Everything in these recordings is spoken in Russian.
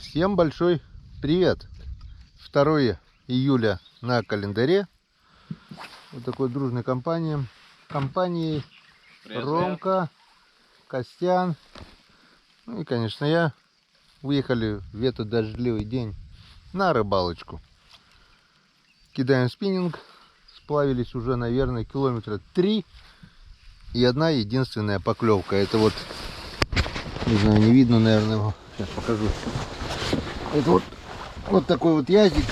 Всем большой привет! 2 июля на календаре. Вот такой дружной компанией Ромка, Костян, ну и, конечно, я. Выехали в этот дождливый день на рыбалочку. Кидаем спиннинг. Сплавились уже, наверное, километра 3. И одна единственная поклевка. Это вот, не знаю, не видно, наверное, его. Сейчас покажу. Это вот такой вот язик.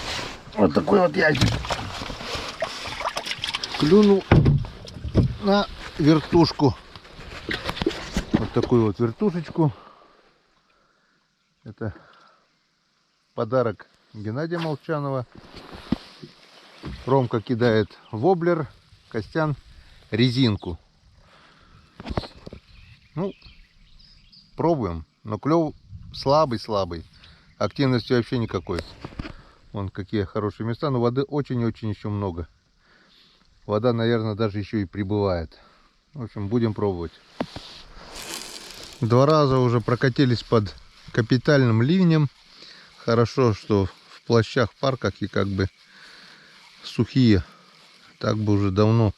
Вот такой вот язик. Клюнул на вертушку. Вот такую вот вертушечку. Это подарок Геннадия Молчанова. Ромка кидает воблер, Костян резинку. Ну, пробуем. Но клев слабый. Активности вообще никакой. Вон какие хорошие места, но воды очень-очень еще много. Вода, наверное, даже еще и прибывает. В общем, будем пробовать. 2 раза уже прокатились под капитальным ливнем. Хорошо, что в плащах, парках и как бы сухие. Так бы уже давно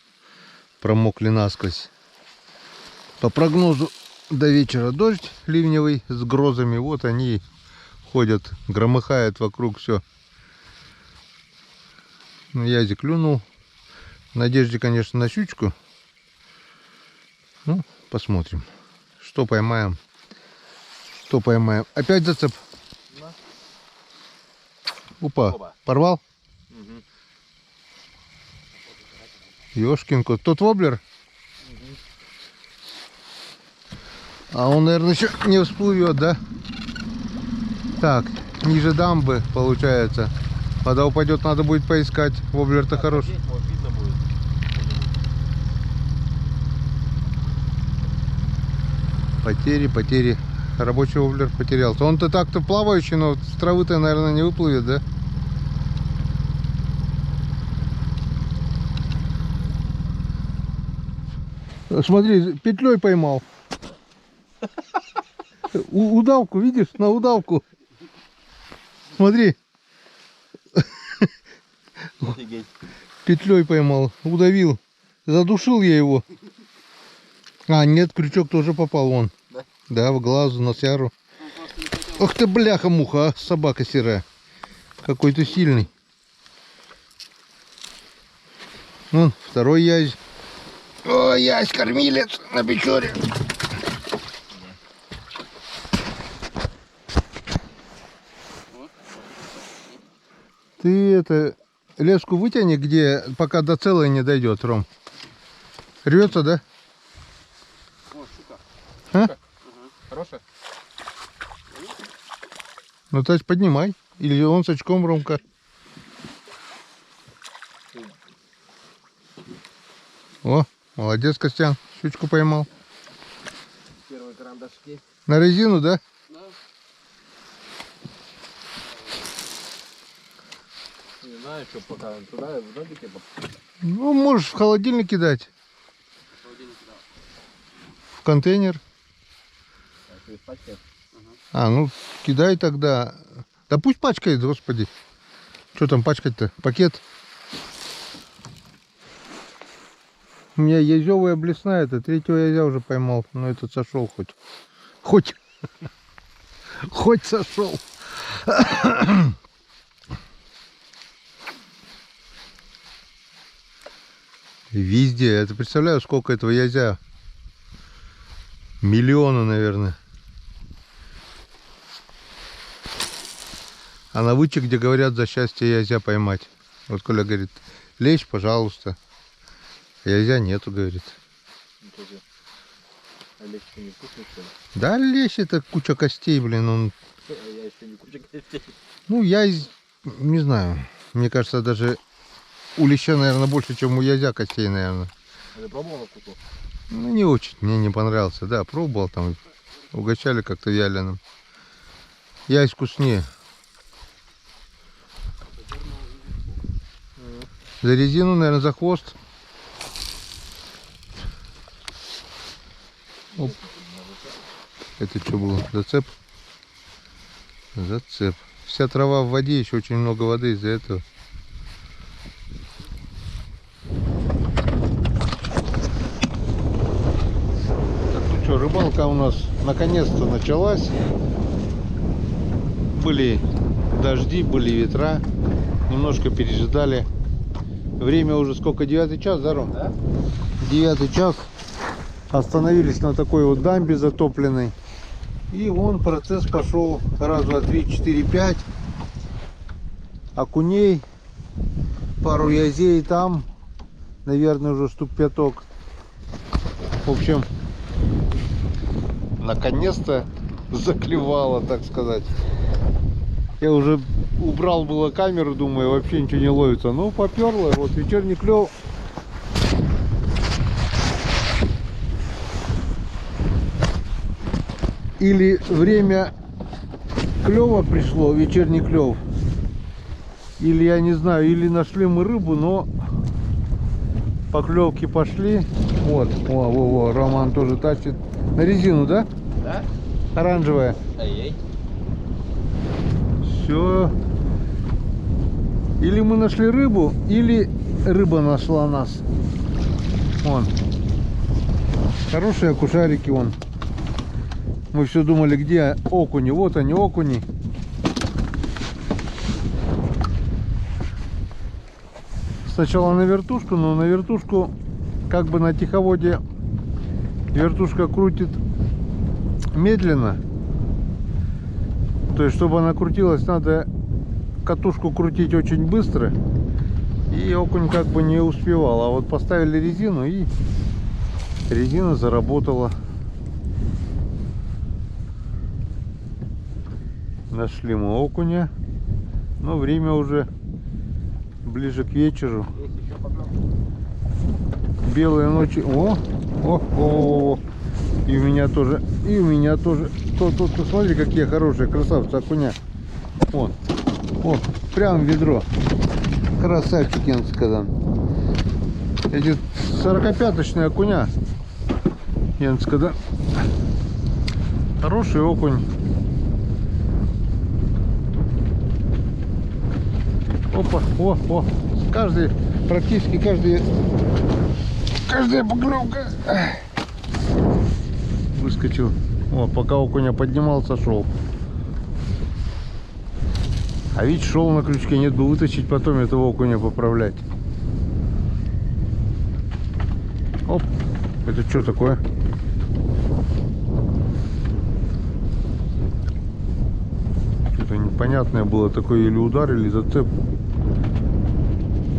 промокли насквозь. По прогнозу до вечера дождь ливневый с грозами. Вот они ходят, громыхает вокруг все. Язик клюнул. В надежде, конечно, на щучку. Ну, посмотрим, что поймаем. Опять зацеп. Да. Опа. Оба. Порвал? Угу. Ёшкин кот. Тот воблер? Угу. А он, наверное, еще не всплывет, да? Так, ниже дамбы получается. Вода упадет, надо будет поискать. Воблер-то хороший. Вот видно будет. Потери. Рабочий воблер потерялся. Он-то так-то плавающий, но с травы-то, наверное, не выплывет, да? Смотри, петлей поймал. Удавку, видишь? На удавку. Смотри. Офигеть. Петлей поймал. Удавил. Задушил я его. А, нет, крючок тоже попал вон. Да? Да, в глаз, в носяру. Ох ты, бляха-муха, а, собака серая. Какой ты сильный. Вон, второй язь. О, язь, кормилец на Печоре. Ты это, леску вытяни, где, пока до целой не дойдет, Ром. Рвется, да? О, щука. А? Угу. Хорошая? Ну, то есть поднимай. Или он с очком, Ромка. О, молодец, Костян. Щучку поймал. Первые карандашки. На резину, да? Да. Не знаю, что пока туда, в додике. Ну, можешь в холодильник кидать. В контейнер. А, ну, кидай тогда. Да пусть пачкает, господи. Что там пачкать-то? Пакет. У меня язевая блесна, это 3-го язя уже поймал. Но этот сошел хоть сошел. Везде. Я представляю, сколько этого язя. Миллионы, наверное. А на выче, где говорят, за счастье язя поймать. Вот Коля говорит, лещ, пожалуйста. Язя нету, говорит. А лещ не вкусный, что ли? Да, лещ это куча костей, блин. Он... Я еще не куча костей. Ну, я не знаю. Мне кажется, даже у леща, наверное, больше, чем у язя костей, наверное. А ты пробовал на вкусу? Ну, не очень. Мне не понравился. Да, пробовал там. Угощали как-то вяленым. Язь вкуснее. За резину, наверное, за хвост. Оп. Это что было? Зацеп? Зацеп. Вся трава в воде, еще очень много воды из-за этого. Так, ну что, рыбалка у нас наконец-то началась. Были дожди, были ветра. Немножко пережидали. Время уже сколько? 9 час, да, Ром? Да? 9 час. Остановились на такой вот дамбе затопленной. И вон процесс пошел. Раз, два, три, 4, 5. Окуней. Пару язей там. Наверное, уже штук 5. В общем, наконец-то заклевало, так сказать. Я уже убрал было камеру, думаю, вообще ничего не ловится. Ну, поперло. Вот вечерний клев. Или время клева пришло, вечерний клев. Или я не знаю, или нашли мы рыбу, но поклевки пошли. Вот, во, Роман тоже тащит. На резину, да? Да? Оранжевая. Ай-яй. Все. Или мы нашли рыбу, или рыба нашла нас. Вон. Хорошие окушарики вон. Мы все думали, где окуни. Вот они, окуни. Сначала на вертушку, но на вертушку, как бы на тиховодье, вертушка крутит медленно. То есть, чтобы она крутилась, надо катушку крутить очень быстро. И окунь как бы не успевал. А вот поставили резину, и резина заработала. Нашли мы окуня. Но время уже ближе к вечеру. Есть еще поклевка. Белые ночи. О. И у меня тоже. И у меня тоже. Тут посмотри, какие хорошие красавцы окуня. Вон. О, прям в ведро. Красавчик, я сказал. Эти 45-очные окуня. Я сказал. Хороший окунь. Опа, о. Практически каждая поклевка выскочил. О, пока окуня поднимался, шел. А ведь шел на крючке, нет бы вытащить, потом этого окуня поправлять. Оп, это что такое? Что-то непонятное было, такое или удар, или зацеп.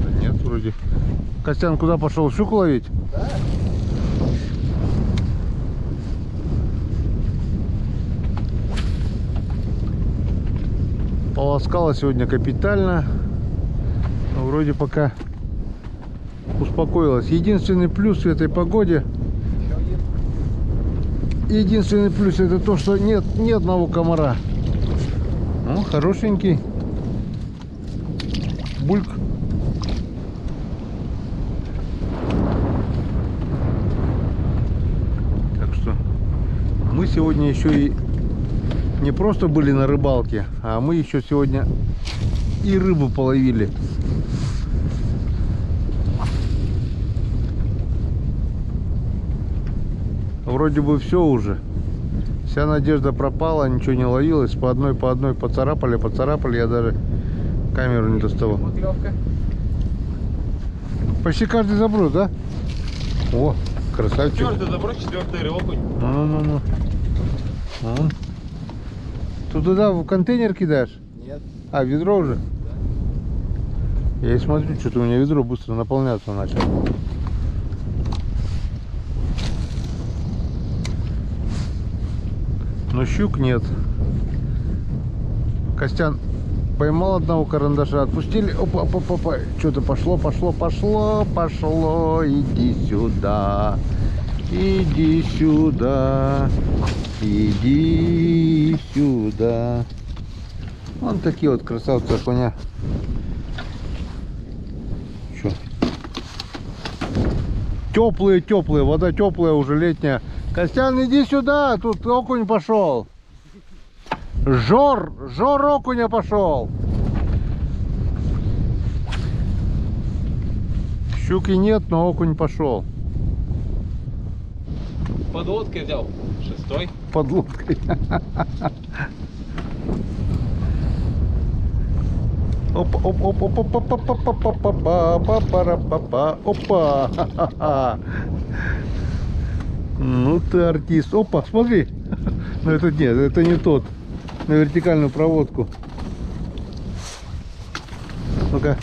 Да нет, вроде. Костян куда пошел? Щуку ловить? Да. Полоскала сегодня капитально. Но вроде пока успокоилась. Единственный плюс в этой погоде, единственный плюс, это то, что нет ни одного комара. Ну, хорошенький бульк. Так что мы сегодня еще и не просто были на рыбалке, а мы еще сегодня и рыбу половили. Вроде бы все уже. Вся надежда пропала, ничего не ловилось. По одной поцарапали. Я даже камеру не доставал. Поклевка. Почти каждый заброс, да? О, красавчик. 4-й заброс, 4-й окунь. Ну. Ты туда в контейнер кидаешь? Нет. А, ведро уже? Да. Я и смотрю, что-то у меня ведро быстро наполняться начало. Но щук нет. Костян поймал одного карандаша, отпустили. Опа. Что-то пошло. Иди сюда. Иди сюда. Вон такие вот красавцы окуня. Что? Теплые, вода теплая, уже летняя. Костян, иди сюда, тут окунь пошел. Жор окуня пошел. Щуки нет, но окунь пошел. Под лодкой взял. 6-й. Под лодкой. Опа, опа, опа, опа, опа, опа, опа, опа, опа, опа. Ну ты артист. Опа, смотри. Но это нет, это не тот. На вертикальную проводку. Ну-ка.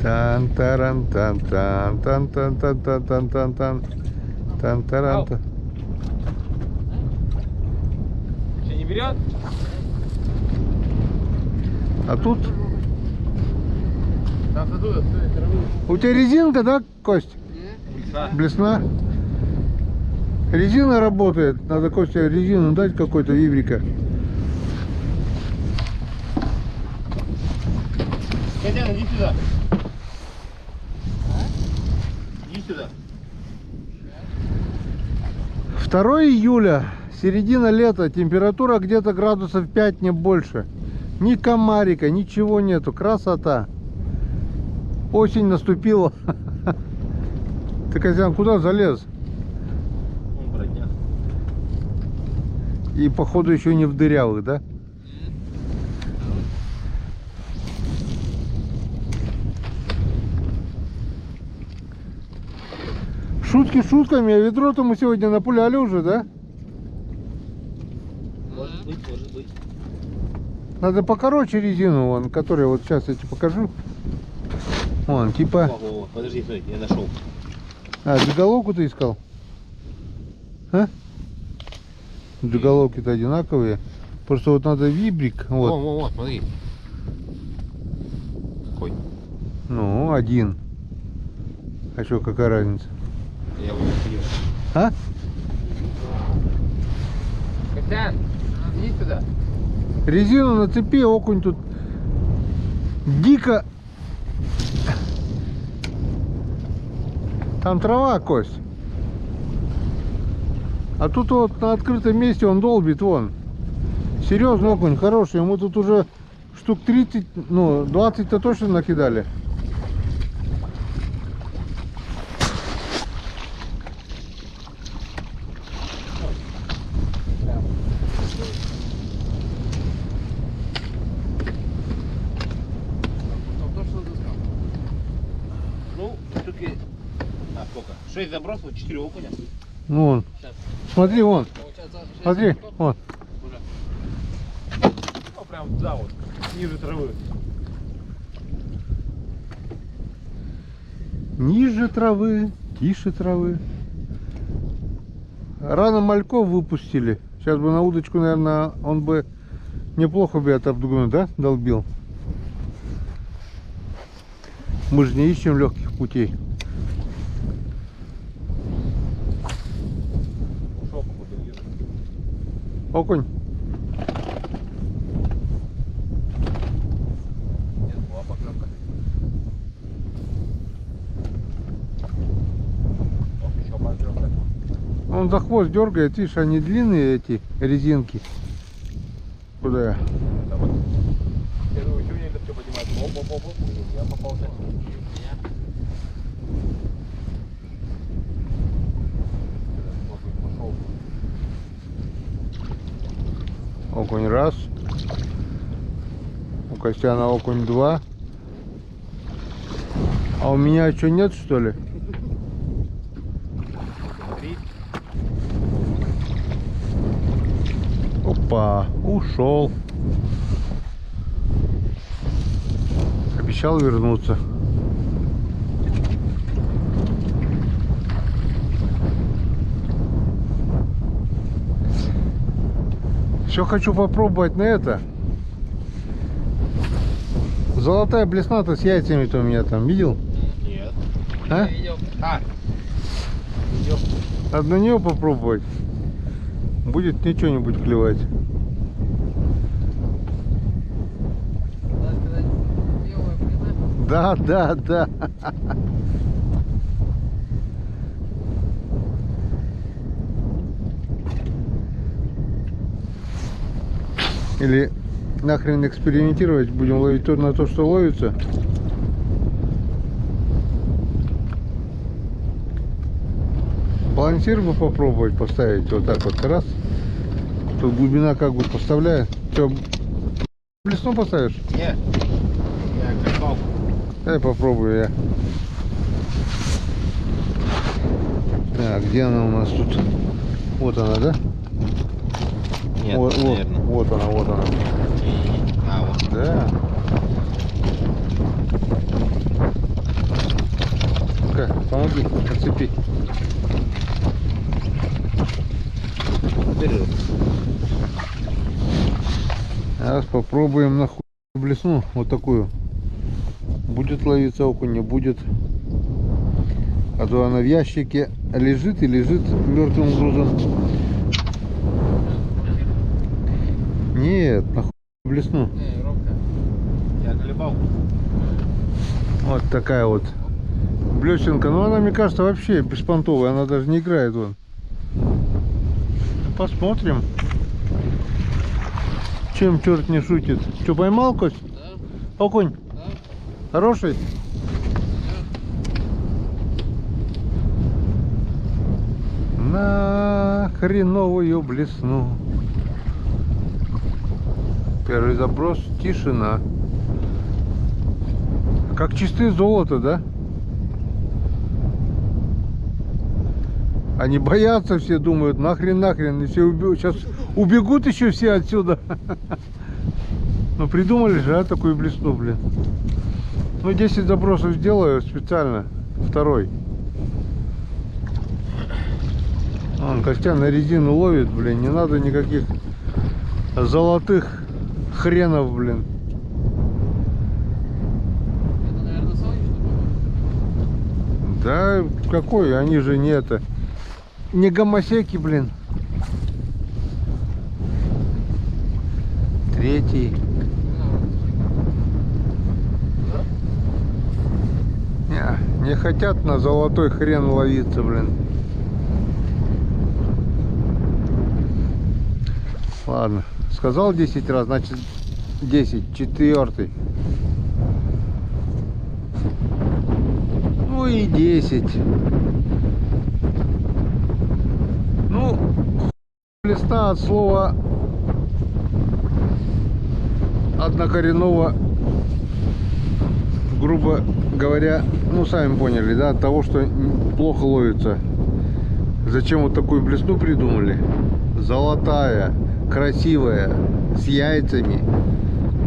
Тан-таран-тан-тан-тан-тан-тан-тан-тан-тан. Тан-таран-тан. Что, не берет? А тут Там задует, у тебя резинка, да, Кость? Блесна? Резина работает. Надо Костя резину дать какой-то вибрика. Котян, иди сюда. Иди сюда. 2 июля, середина лета, температура где-то градусов 5, не больше. Ни комарика, ничего нету. Красота. Осень наступила. Ты, Козян, куда залез? Вон бродня. И походу еще не в дырявых, да? Шутки шутками, а ведро-то мы сегодня напуляли уже, да? Может быть, может быть. Надо покороче резину, вон, которую вот сейчас я тебе покажу. Вон, типа... О, подожди, стой, я нашел. А, джиголовку ты искал? А? Джиголовки-то одинаковые. Просто вот надо вибрик. Вот. Вон, смотри. Какой? Ну, один. А что, какая разница? Я его не понимаю. А? Котян, иди сюда. Резину нацепи, окунь тут дико. Там трава, Кость. А тут вот на открытом месте он долбит, вон. Серьезный окунь, хороший. Мы тут уже штук 30, ну, 20-то точно накидали. Ну, все-таки... А, сколько? 6 забросов, 4 окуня. Ну, вон. Сейчас. Смотри, вон. Получается, 6 Смотри, вон. уже. Ну, прям туда вот, ниже травы. Ниже травы, тише травы. Рано мальков выпустили. Сейчас бы на удочку, наверное, он бы неплохо бы это обдугнул, да, долбил. Мы же не ищем легких путей. Ушел, походу, ниже. Окунь. Нет, была поклевка. Оп, еще поклевка. Он за хвост дергает, видишь, они длинные эти резинки. Куда я? Да вот. Я думаю, что мне это все поднимает. Оп. Я попался. Пошел. Окунь раз. У Костяна окунь 2. А у меня что, нет, что ли? 3. Опа, ушел. Обещал вернуться. Еще хочу попробовать на это. Золотая блесна-то с яйцами-то у меня там, видел? Нет. А? А. Идем. Надо на нее попробовать. Будет мне что-нибудь клевать. Да. Или нахрен экспериментировать, будем ловить то на то, что ловится. Балансир бы попробовать поставить вот так вот раз. Тут глубина как бы поставляет. Что, блесну поставишь? Не, я клепалку. Дай попробую я. Так, где она у нас тут? Вот она, да? Нет, вот, наверное. вот она, вот она. А, вот. Да. Ну-ка, помоги, отцепи. Бери. Сейчас попробуем нахуй блесну. Вот такую. Будет ловиться окунь, не будет. А то она в ящике лежит и лежит мертвым грузом. Нет, нахуй блесну. Не, Ромка, я клепалку. Вот такая вот блесенка. Но она, мне кажется, вообще беспонтовая. Она даже не играет вон. Посмотрим. Чем черт не шутит. Что, поймал, Кость? Да. Окунь? Да. Хороший? На хреновую блесну. Первый заброс, тишина. Как чистое золото, да? Они боятся, все думают, нахрен, и все сейчас убегут еще все отсюда. Ну придумали же, а, такую блесну, блин. Ну 10 забросов сделаю специально, второй. Он Костян на резину ловит, блин, не надо никаких золотых хренов, блин. Это, наверное, солнечный погода. Да какой, они же не это, не гомосеки, блин. Третий. Не хотят на золотой хрен ловиться, блин. Ладно, сказал 10 раз, значит 10, четвертый. Ну и 10. Ну, блесна от слова однокоренного, грубо говоря, ну сами поняли, да, от того, что плохо ловится. Зачем вот такую блесну придумали? Золотая, красивая, с яйцами.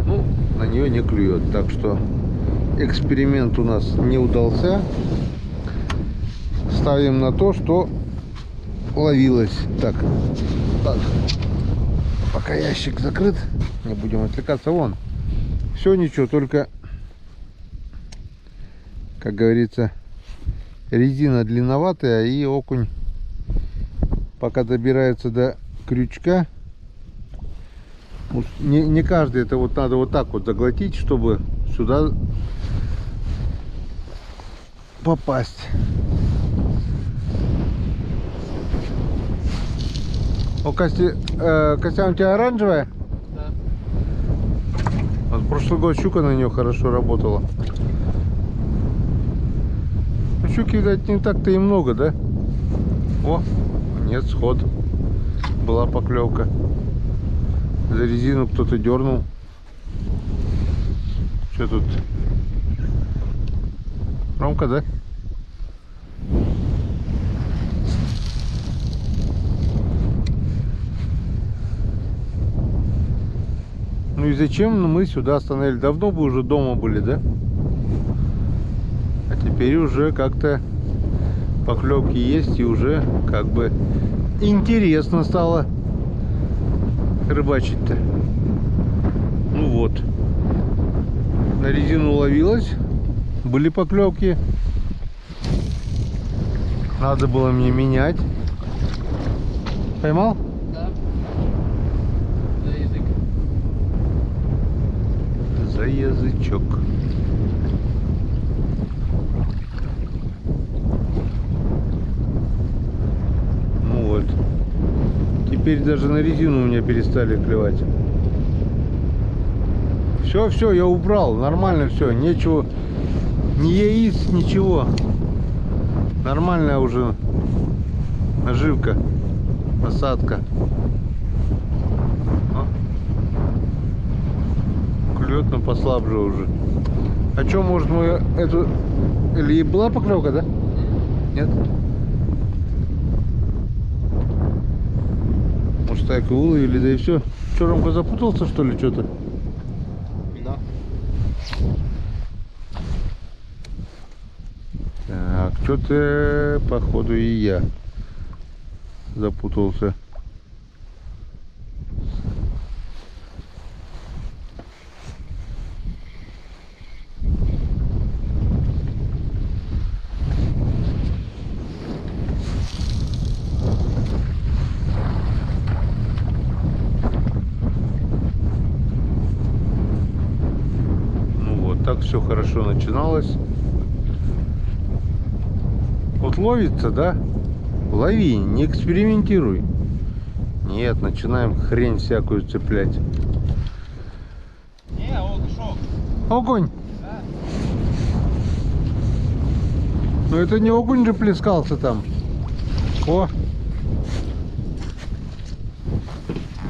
Ну, на нее не клюет. Так что эксперимент у нас не удался. Ставим на то, что ловилось. Так, пока ящик закрыт, не будем отвлекаться. Вон, все ничего, только, как говорится, резина длинноватая, и окунь пока добирается до крючка. Не каждый, это вот надо вот так вот заглотить, чтобы сюда попасть. О, Костя, у тебя оранжевая? Да. Вот прошлый год щука на нее хорошо работала. Ну, щуки, видать, не так-то и много, да? О, нет, сход. Была поклевка. За резину кто-то дернул. Что тут? Ромка, да? Ну и зачем мы сюда остановили? Давно бы уже дома были, да? А теперь уже как-то поклевки есть, и уже как бы интересно стало рыбачить-то. Ну вот. На резину ловилась. Были поклевки. Надо было мне менять. Поймал? Да. За язык. За язычок. Ну вот. Теперь даже на резину у меня перестали клевать. Все, я убрал. Нормально все. Нечего. Ни яиц, ничего. Нормальная уже наживка. Посадка. О. Клюет, но послабже уже. А что, может, мы эту... Или была поклевка, да? Нет? Может, так и уловили, да и все. Че, Ромка запутался, что ли, что-то? Да. Так, что-то, походу, и я запутался. Ну вот, так все хорошо начиналось. Вот ловится, да? Лови, не экспериментируй. Нет, начинаем хрень всякую цеплять. Не, окушок. Окунь? Да. Ну это не окунь же плескался там. О!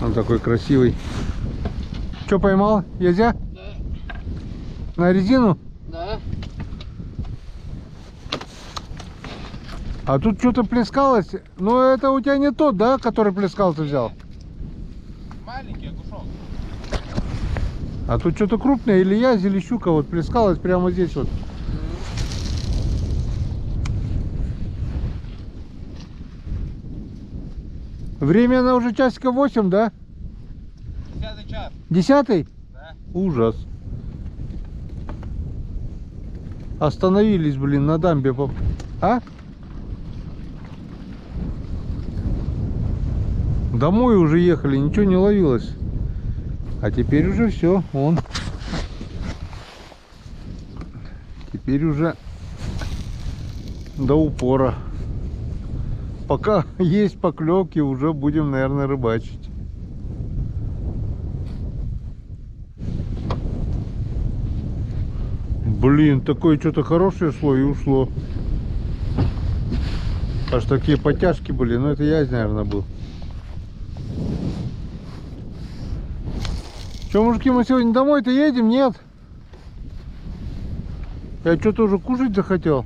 Он такой красивый. Что поймал? Язя? Да. На резину? Да. А тут что-то плескалось. Но это у тебя не тот, да, который плескался взял? Маленький окушок. А тут что-то крупное, или язь, или щука вот плескалась прямо здесь вот. Время она уже часика 8, да? 10 час. 10-й? Да. Ужас. Остановились, блин, на дамбе. А? Домой уже ехали, ничего не ловилось. А теперь уже все, он. Теперь уже до упора. Пока есть поклевки, уже будем, наверное, рыбачить. Блин, такое что-то хорошее шло и ушло. Аж такие подтяжки были, но это язь, наверное, был. Че, мужики, мы сегодня домой-то едем? Нет? Я что-то уже кушать захотел.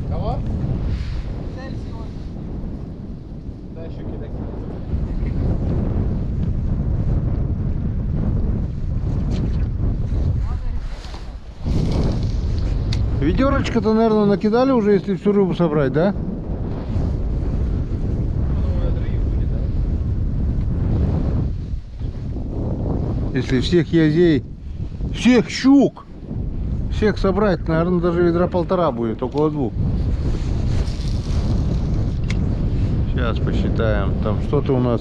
Кого? Да, щуки такие. Ведерочка-то, наверное, накидали уже, если всю рыбу собрать, да? Если всех язей, всех щук, всех собрать, наверное, даже ведра 1,5 будет, около 2. Сейчас посчитаем. Там что-то у нас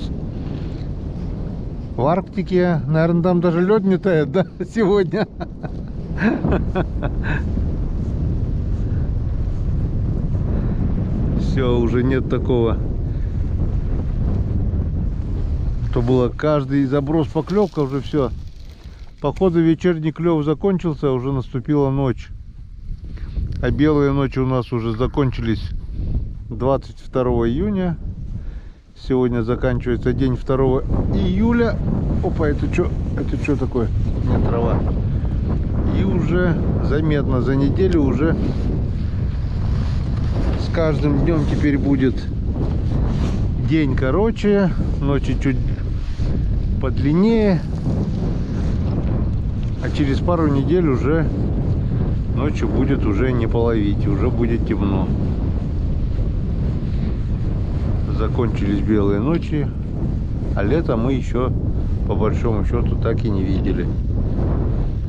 в Арктике, наверное, там даже лед не тает, да, сегодня. Все, уже нет такого. То было каждый заброс поклевка, уже все. Походу вечерний клев закончился, уже наступила ночь. А белые ночи у нас уже закончились 22 июня. Сегодня заканчивается день 2 июля. Опа, это что такое? Нет, трава. И уже заметно за неделю уже с каждым днем теперь будет день короче, ночи чуть подлиннее, а через пару недель уже ночью будет уже не половить, уже будет темно. Закончились белые ночи, а лето мы еще по большому счету так и не видели.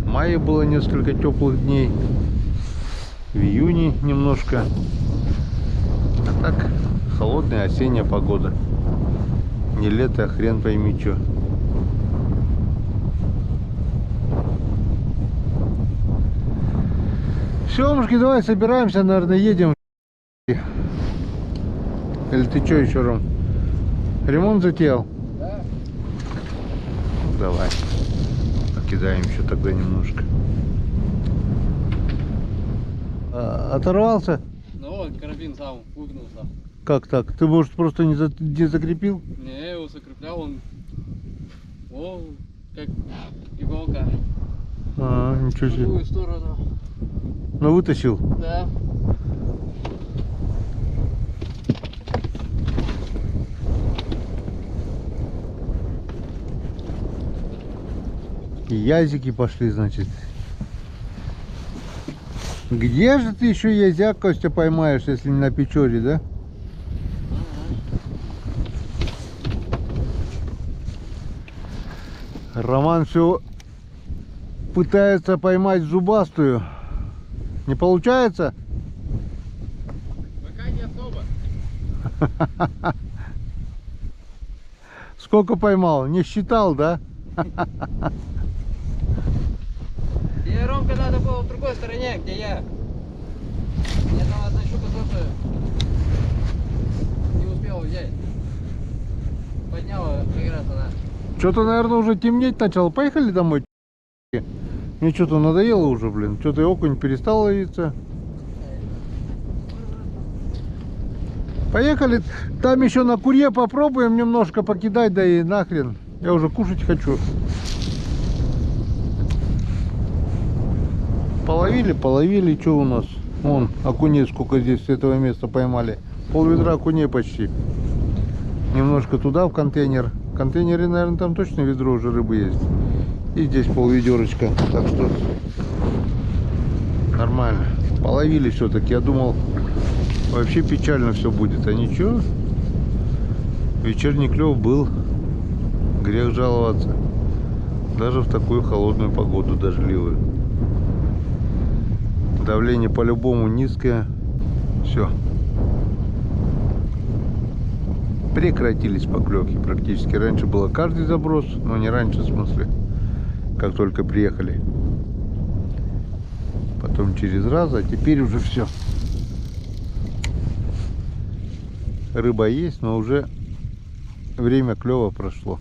В мае было несколько теплых дней, в июне немножко, а так холодная осенняя погода. Не лето, а хрен пойми что. Все, мужики, давай собираемся, наверное, едем. Или ты что еще, Ром? Ремонт затеял? Да. Ну, давай. Покидаем еще тогда немножко. Оторвался? Ну вот, карабин сам выгнулся. Как так? Ты, может, просто не закрепил? Не, я его закреплял, он... О, как иголка. Ничего В себе. другую сторону. Ну, вытащил. Да. И языки пошли, значит. Где же ты еще язяк, Костя, поймаешь, если не на Печоре, да? Роман все пытается поймать зубастую. Не получается? Пока не особо. Сколько поймал? Не считал, да? Тебе, Ромка, надо было в другой стороне, где я. Я там одна щука тоже не успел взять. Подняла как раз она. Что-то, наверное, уже темнеть начало. Поехали домой. Мне что-то надоело уже, блин. Что-то и окунь перестал ловиться. Поехали. Там еще на куре попробуем немножко покидать, да и нахрен. Я уже кушать хочу. Половили. Что у нас? Вон, окуней сколько здесь с этого места поймали. Пол-ведра окуней почти. Немножко туда, в контейнер. В контейнере, наверное, там точно ведро уже рыбы есть. И здесь пол-ведерочка. Так что нормально. Половили все-таки. Я думал, вообще печально все будет. А ничего. Вечерний клев был. Грех жаловаться. Даже в такую холодную погоду, дождливую. Давление по-любому низкое. Все. Прекратились поклевки практически. Раньше было каждый заброс, но не раньше, в смысле, как только приехали. Потом через раз, а теперь уже все. Рыба есть, но уже время клёва прошло.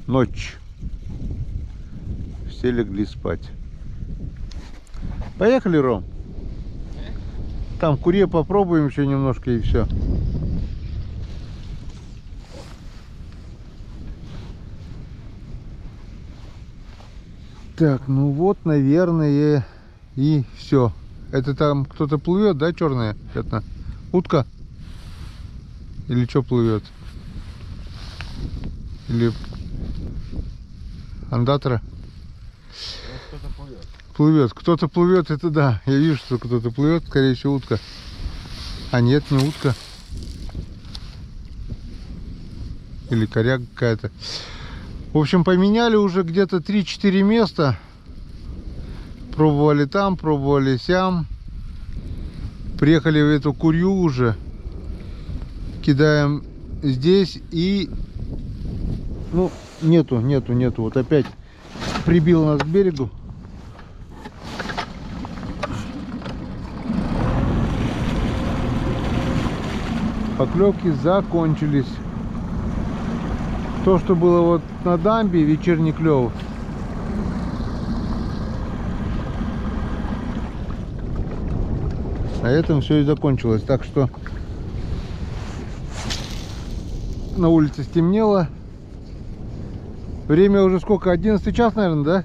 Ночь. Все легли спать. Поехали, Ром. Там в куре попробуем еще немножко и все. Так, ну вот, наверное, и все. Это там кто-то плывет, да, черная? Это утка? Или что плывет? Или андатра? Кто-то плывет. Плывет. Кто-то плывет, это да. Я вижу, что кто-то плывет, скорее всего, утка. А нет, не утка. Или коряга какая-то. В общем, поменяли уже где-то 3-4 места. Пробовали там, пробовали сям. Приехали в эту курью уже. Кидаем здесь и... Ну, нету. Вот опять прибил нас к берегу. Поклевки закончились. То, что было вот на дамбе, вечерний клев. На этом все и закончилось. Так что на улице стемнело. Время уже сколько? 11 час, наверное, да?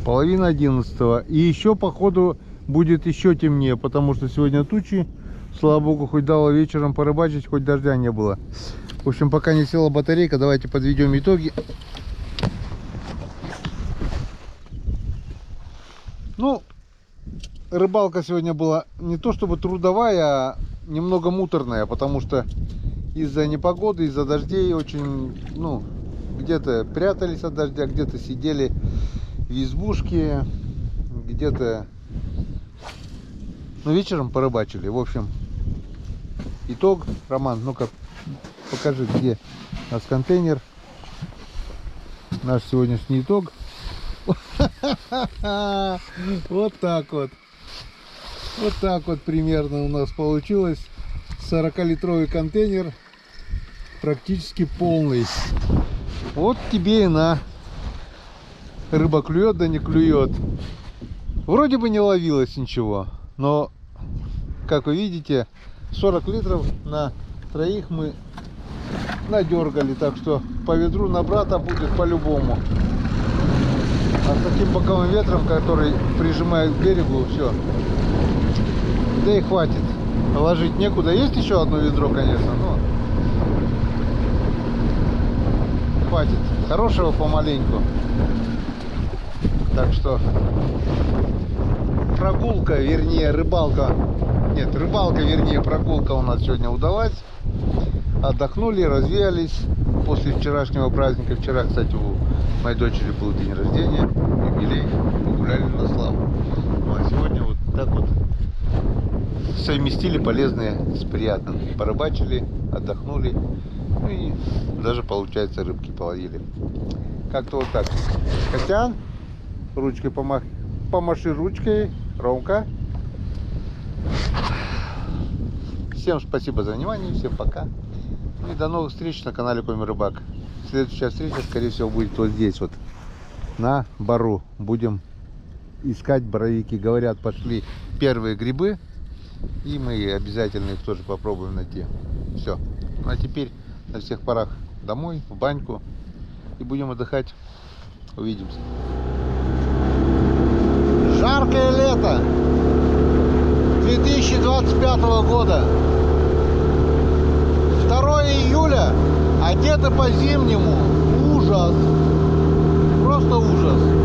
Половина 11. И еще, походу, будет еще темнее, потому что сегодня тучи. Слава богу, хоть дало вечером порыбачить, хоть дождя не было. В общем, пока не села батарейка, давайте подведем итоги. Ну, рыбалка сегодня была не то чтобы трудовая, а немного муторная, потому что из-за непогоды, из-за дождей очень, ну, где-то прятались от дождя, где-то сидели в избушке, где-то, ну, вечером порыбачили. В общем, итог. Роман, ну-ка, покажи, где у нас контейнер. Наш сегодняшний итог. Вот так вот. Вот так вот примерно у нас получилось. 40-литровый контейнер практически полный. Вот тебе и на. Рыба клюет, да не клюет. Вроде бы не ловилось ничего, но, как вы видите, 40 литров на троих мы надергали, так что по ведру на брата будет по-любому. А с таким боковым ветром, который прижимает к берегу, все. Да и хватит. Ложить некуда. Есть еще одно ведро, конечно, но хватит. Хорошего помаленьку. Так что прогулка, вернее рыбалка. Нет, рыбалка, вернее прогулка у нас сегодня удалась. Отдохнули, развеялись после вчерашнего праздника. Вчера, кстати, у моей дочери был день рождения, юбилей, погуляли на славу. Ну а сегодня вот так вот совместили полезное с приятным. Порыбачили, отдохнули, ну и даже, получается, рыбки половили. Как-то вот так. Костян, ручкой помаши ручкой. Ромка. Всем спасибо за внимание, всем пока. И до новых встреч на канале Коми Рыбак. Следующая встреча, скорее всего, будет вот здесь вот, на бару. Будем искать боровики. Говорят, пошли первые грибы. И мы обязательно их тоже попробуем найти. Все. Ну а теперь на всех парах домой, в баньку. И будем отдыхать. Увидимся. Жаркое лето 2025 года. 2 июля. Одеты по-зимнему. Ужас. Просто ужас.